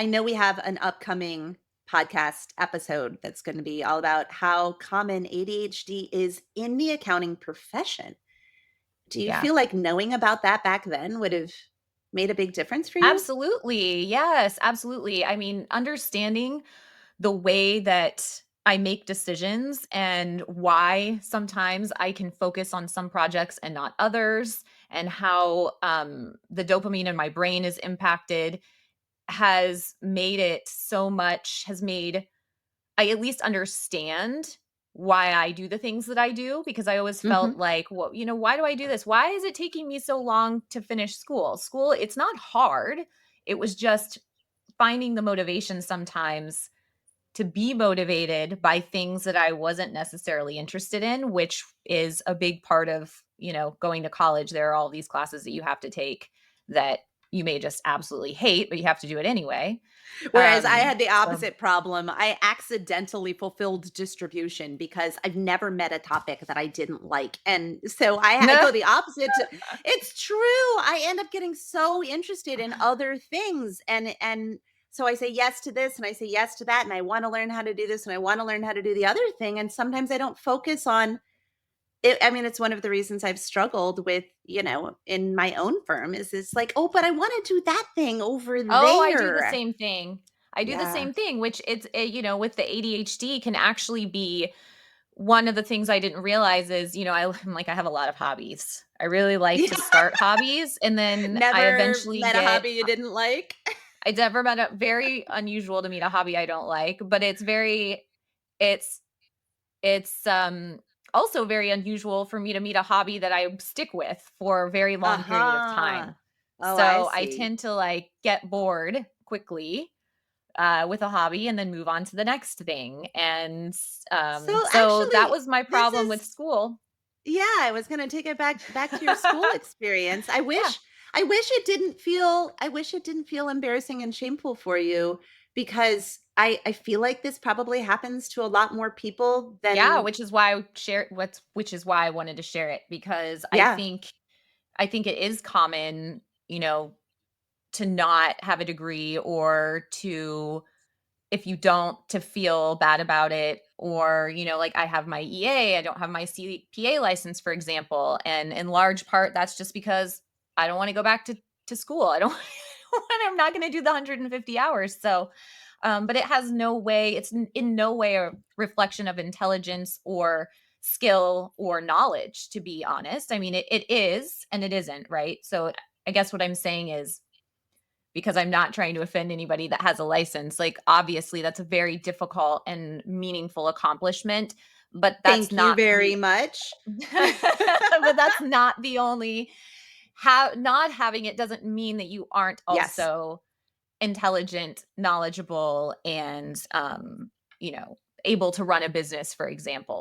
I know we have an upcoming podcast episode that's going to be all about how common ADHD is in the accounting profession. Do you Yeah. feel like knowing about that back then would have made a big difference for you? Absolutely. Yes, absolutely. I mean, understanding the way that I make decisions and why sometimes I can focus on some projects and not others, and how the dopamine in my brain is impacted has made I at least understand why I do the things that I do, because I always felt Mhm. like, well, why do I do this? Why is it taking me so long to finish school? School, it's not hard. It was just finding the motivation sometimes to be motivated by things that I wasn't necessarily interested in, which is a big part of, going to college. There are all these classes that you have to take that you may just absolutely hate, but you have to do it anyway. Whereas I had the So opposite problem. I accidentally fulfilled distribution because I've never met a topic that I didn't like. And so I go the opposite. It's true. I end up getting so interested in other things. And so I say yes to this and I say yes to that. And I want to learn how to do this and I want to learn how to do the other thing. And sometimes I don't focus on it. I mean, it's one of the reasons I've struggled with, in my own firm is this like, oh, but I want to do that thing over Oh, I do the there. same thing. I do the Yeah. same thing, which with the ADHD can actually be one of the things I didn't realize is, I'm like, I have a lot of hobbies. I really like Yeah. to start hobbies, and then I Never eventually met a get hobby you didn't like? I never met a very unusual to meet a hobby I don't like, but it's it's also very unusual for me to meet a hobby that I stick with for a very long period of Uh-huh. time. Oh, I So I see. tend to like get bored quickly with a hobby and then move on to the next thing. And So, so that actually, was my this problem with is school. yeah, I was gonna take it back to your school experience. I Yeah. wish I wish it didn't feel embarrassing and shameful for you because I feel like this probably happens to a lot more people Yeah, than which is why I wanted to share it, because yeah. I think it is common, to not have a degree, or to, if you don't, to feel bad about it, or like I have my EA, I don't have my CPA license, for example, and in large part that's just because I don't want to go back to school. I don't I'm not going to do the 150 hours. So but it has no way, it's in no way a reflection of intelligence or skill or knowledge, to be honest. I mean, it is and it isn't, right? So I guess what I'm saying is, because I'm not trying to offend anybody that has a license. Like, obviously, that's a very difficult and meaningful accomplishment, but that's Thank you not very the much. but that's not the only not having it doesn't mean that you aren't Yes. also intelligent, knowledgeable, and able to run a business, for example.